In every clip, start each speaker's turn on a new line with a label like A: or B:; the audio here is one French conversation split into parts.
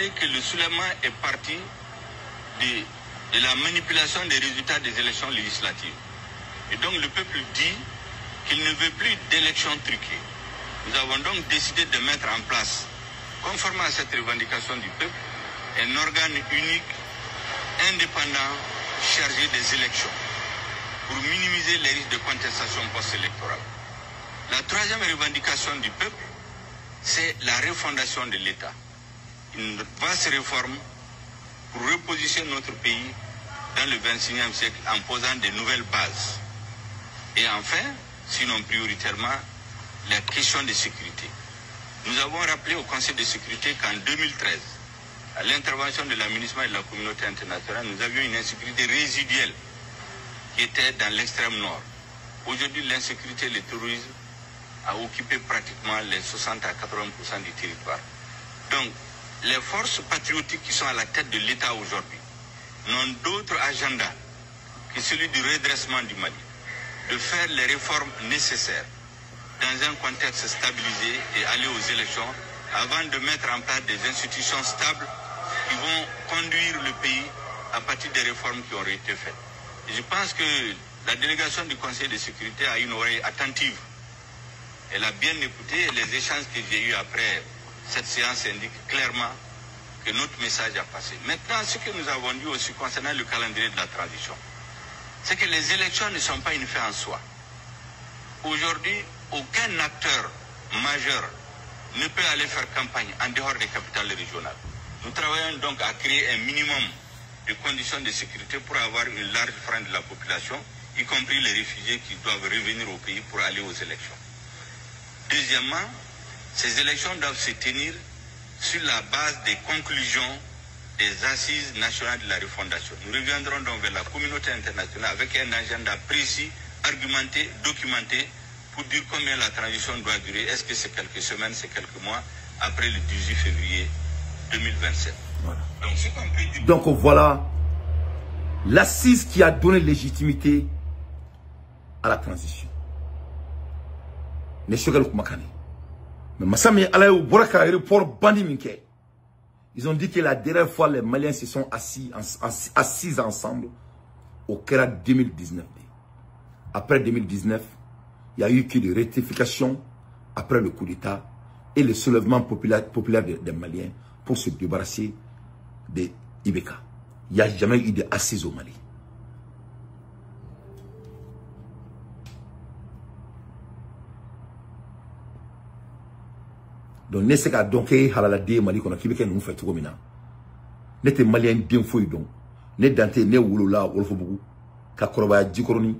A: considérer que le soulèvement est parti de la manipulation des résultats des élections législatives. Et donc le peuple dit qu'il ne veut plus d'élections truquées. Nous avons donc décidé de mettre en place, conformément à cette revendication du peuple, un organe unique, indépendant, chargé des élections, pour minimiser les risques de contestation post-électorale. La troisième revendication du peuple, c'est la refondation de l'État. Une vaste réforme pour repositionner notre pays dans le XXIe siècle en posant de nouvelles bases. Et enfin, sinon prioritairement, la question de sécurité. Nous avons rappelé au Conseil de sécurité qu'en 2013, à l'intervention de l'administration et de la communauté internationale, nous avions une insécurité résiduelle qui était dans l'extrême nord. Aujourd'hui, l'insécurité et le terrorisme a occupé pratiquement les 60 à 80% du territoire. Donc, les forces patriotiques qui sont à la tête de l'État aujourd'hui n'ont d'autre agenda que celui du redressement du Mali, de faire les réformes nécessaires dans un contexte stabilisé et aller aux élections avant de mettre en place des institutions stables qui vont conduire le pays à partir des réformes qui auraient été faites. Et je pense que la délégation du Conseil de sécurité a une oreille attentive. Elle a bien écouté et les échanges que j'ai eus après cette séance indiquent clairement que notre message a passé. Maintenant, ce que nous avons dit aussi concernant le calendrier de la transition, c'est que les élections ne sont pas une fin en soi. Aujourd'hui, aucun acteur majeur ne peut aller faire campagne en dehors des capitales régionales. Nous travaillons donc à créer un minimum de conditions de sécurité pour avoir une large frange de la population, y compris les réfugiés qui doivent revenir au pays pour aller aux élections. Deuxièmement, ces élections doivent se tenir sur la base des conclusions des assises nationales de la refondation. Nous reviendrons donc vers la communauté internationale avec un agenda précis, argumenté, documenté, pour dire combien la transition doit durer. Est-ce que c'est quelques semaines, c'est quelques mois, après le 18 février 2027. Voilà. Donc, ce qu'on peut dire...
B: Donc voilà l'assise qui a donné légitimité à la transition. Ils ont dit que la dernière fois les Maliens se sont assis ensemble au Kera 2019. Après 2019, il y a eu que de rectification après le coup d'État et le soulèvement populaire des Maliens pour se débarrasser des Ibeka. Il n'y a jamais eu d'assises au Mali. Donc, ne se ka donc halala de Mali kono kibeke nous fait tout mina. Ne te Malien den foy don. Ne dante ne wulula wolfo bugu. Ka koroba jikoroni,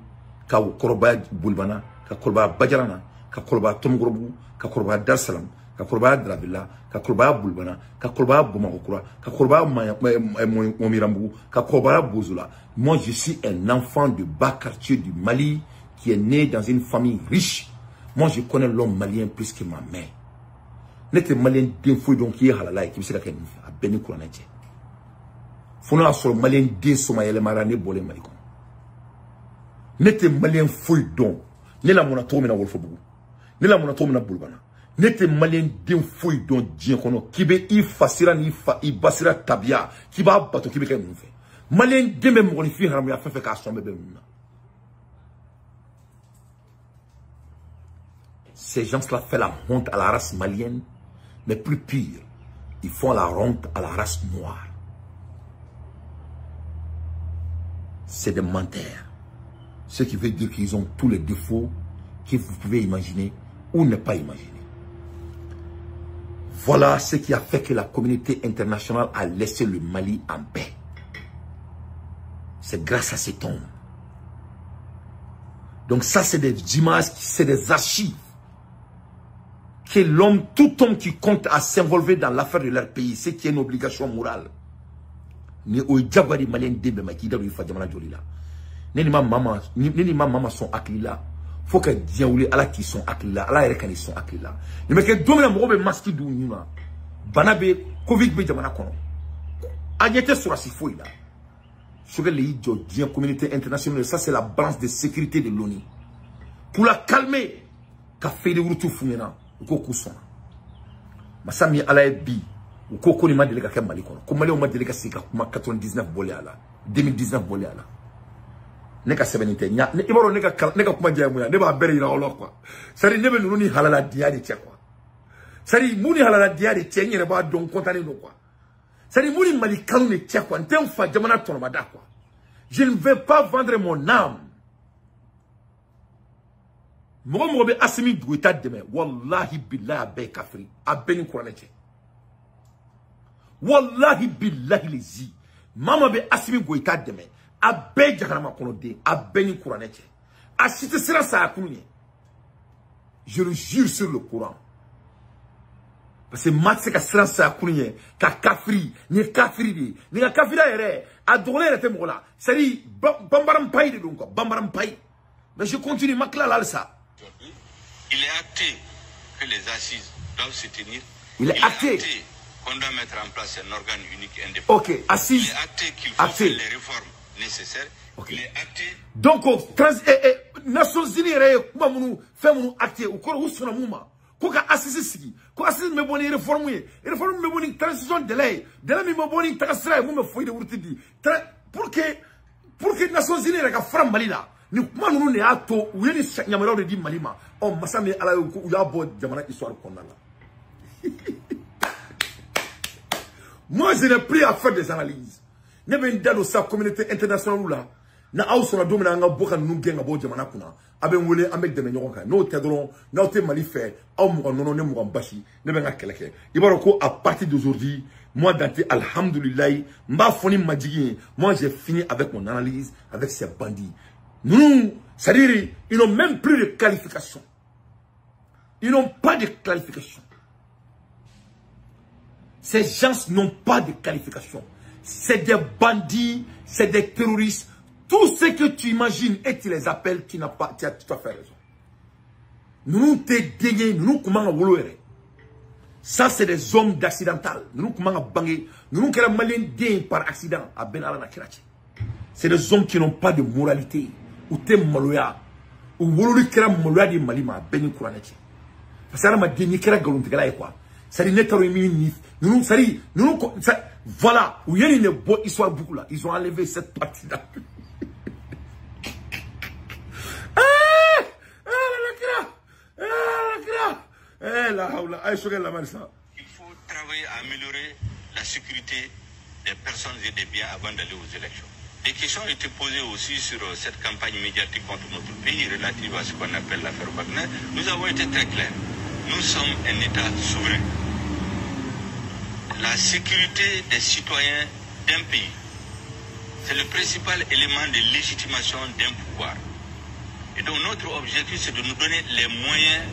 B: ka koroba bulbana, ka koroba bajarana, ka koroba tomgorobu, ka koroba Dar Salam, ka koroba Drabilla, ka koroba bulbana, ka koroba Bomakokura, ka koroba Momirambu, ka koroba Bozula. Moi je suis un enfant de bas quartier du Mali qui est né dans une famille riche. Moi je connais l'homme malien plus que ma mère. N'était malien d'un fouille donc qui est halala qui se la kenni a béni couranete. Fona sur malien d'un somaïle marane bolé maliko. N'était malien fouille donc ne la monatomina wolfobu. Ne la monatomina bulbana. N'était malien d'un fouille donc dien kono qui be i fasira ni fa i basira tabia qui va bato qui be ken fait. Malien de même monifi haram ya fait ka sombe be muna. Ces gens-là font la honte à la race malienne. Mais plus pire, ils font la honte à la race noire. C'est des menteurs. Ce qui veut dire qu'ils ont tous les défauts que vous pouvez imaginer ou ne pas imaginer. Voilà ce qui a fait que la communauté internationale a laissé le Mali en paix. C'est grâce à cet homme. Donc ça, c'est des images, c'est des archives. Que l'homme, tout homme qui compte à s'involver dans l'affaire de leur pays, c'est qui est une obligation morale. Ni au Djabari malien debe makida lui fadjamana jolila. Ni ma maman sont akila. Faut que diaouli ala qui sont akila, ala erekani sont akila. Ni me ke domina mo be maski du nyuna. Banabe Covid be jamana kono. Agnete sur la sifoila. Sur les jo dien communauté internationale, ça c'est la branche de sécurité de l'ONU. Pour la calmer, qu'a fait de retour funena. Masami ala bi ou ko ni ma deli ka kɛ Mali kɔnɔ ko Maliens ma deli ka sigi ka kuma 99 bɔlen a la 2019 bɔlen a la ne ka sɛbɛnni tɛ ɲa ne ibaro ne ka kuma jɛ mun ya ne b'a bɛɛ yira o la quoi sari ne bɛ nunu ni halala diya de cɛ quoi sari mun ni halala diya de cɛ n yɛrɛ b'a dɔn kontanen don quoi sari mun ni Mali kanu de cɛ quoi n tɛ n fa jamana tɔnɔmada quoi je ne vais pas vendre mon âme mɔgɔ bɛ Assimi Goïta dɛmɛ wallahi billahi a bɛɛ ye kafiri a bɛɛ ni kuranɛ cɛ wallahi billahi lezi mama bɛ Assimi Goïta dɛmɛ a bɛɛ jahanama kɔnɔden a bɛɛ ni kuranɛ cɛ a si tɛ siran saya kun ye je le jure sur le Coran parce que maa tɛ se ka siran saya kun ye ka kafiri ni ye kafiri de ye ni ka kafiriya yɛrɛ a dogolen yɛrɛ tɛ mɔgɔ la c'est à dire bambaran payi de don quoi bambaran payi mais je continue ma tila la halisa.
A: Il est acté que les assises doivent se tenir.
B: Il est acté
A: qu'on doit mettre en place un organe unique indépendant.
B: Ok, assises.
A: Il est acté qu'il faut faire les réformes nécessaires.
B: Okay.
A: Il est acté.
B: Donc, Nations Unies kuma munu fɛn munu acté o kɔrɔ u sɔnna mun ma ko ka assise sigi ko assise bɛ bɔ ni réforme ye réforme bɛ bɔ ni transition délai ye délai min bɛ bɔ ni tagasira ye mun bɛ foyi de wuruti di pour que Nations Unies yɛrɛ ka fara Mali la ni kuma ninnu de y'a to u ye ni yamaruyaw de di Mali ma ɔ masa min Ala ye u y'a bɔ jamana histoire kɔnɔna la moi je n'ai pris à faire des analyses ne bɛ n da don sa communauté internationale la na aw sɔnna don min na an ka bɔ ka ninnu gɛn ka bɔ jamana kunna a bɛ n wele an bɛ dɛmɛ ɲɔgɔn kan n'o tɛ dɔrɔn n'aw tɛ Mali fɛ aw mugan nɔnɔ ne mugan basi ne bɛ n ka kɛlɛ kɛ i b'a dɔn ko à partir d'aujourd'hui moi Dante alhamdulilayi n b'a fɔ ni majigi ye moi j'ai fini avec mon analyse avec ces bandits. Nous, c'est-à-dire, ils n'ont même plus de qualification. Ils n'ont pas de qualification. Ces gens n'ont pas de qualification. C'est des bandits, c'est des terroristes. Tout ce que tu imagines et tu les appelles, tu n'as pas, tu as tout à fait raison. Nous te dégués, nous comment on ça c'est des hommes d'accidental. Nous comment bangé, nous qui sommes Maliens par accident à Benalla na Kirachi. C'est des hommes qui n'ont pas de moralité. Ou te maloya ou wololi kera maloya di Mali ma beni kuranɛ cɛ parce que ma deni kera galontigɛla ye quoi c'est à dire ne taro mi ni nous c'est à dire nous voilà ou yeni ne bo histoire beaucoup là ils ont enlevé cette partie là
A: Il faut travailler à améliorer la sécurité des personnes et des biens avant d'aller aux élections. Des questions ont été posées aussi sur cette campagne médiatique contre notre pays relative à ce qu'on appelle l'affaire Wagner. Nous avons été très clairs. Nous sommes un État souverain. La sécurité des citoyens d'un pays, c'est le principal élément de légitimation d'un pouvoir. Et donc notre objectif, c'est de nous donner les moyens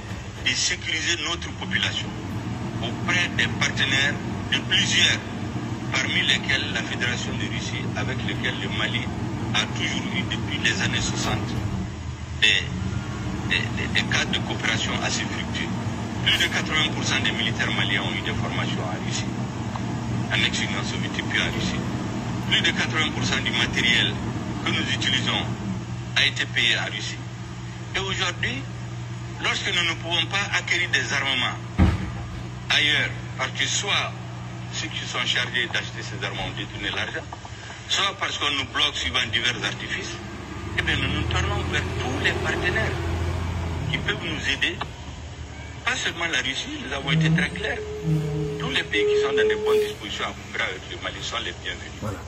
A: de sécuriser notre population auprès des partenaires de plusieurs, parmi lesquels la Fédération de Russie, avec lequel le Mali a toujours eu depuis les années 60 des cadres de coopération assez fructueux. Plus de 80% des militaires maliens ont eu des formations en Russie, en ex-Union soviétique puis en Russie. Plus de 80% du matériel que nous utilisons a été payé en Russie. Et aujourd'hui, lorsque nous ne pouvons pas acquérir des armements ailleurs, parce que soit ceux qui sont chargés d'acheter ces armes ont détourné l'argent, soit parce qu'on nous bloque suivant divers artifices, eh bien nous nous tournons vers tous les partenaires qui peuvent nous aider. Pas seulement la Russie, nous avons été très clairs. Tous les pays qui sont dans de bonnes dispositions à coopérer avec le Mali sont les bienvenus. Voilà.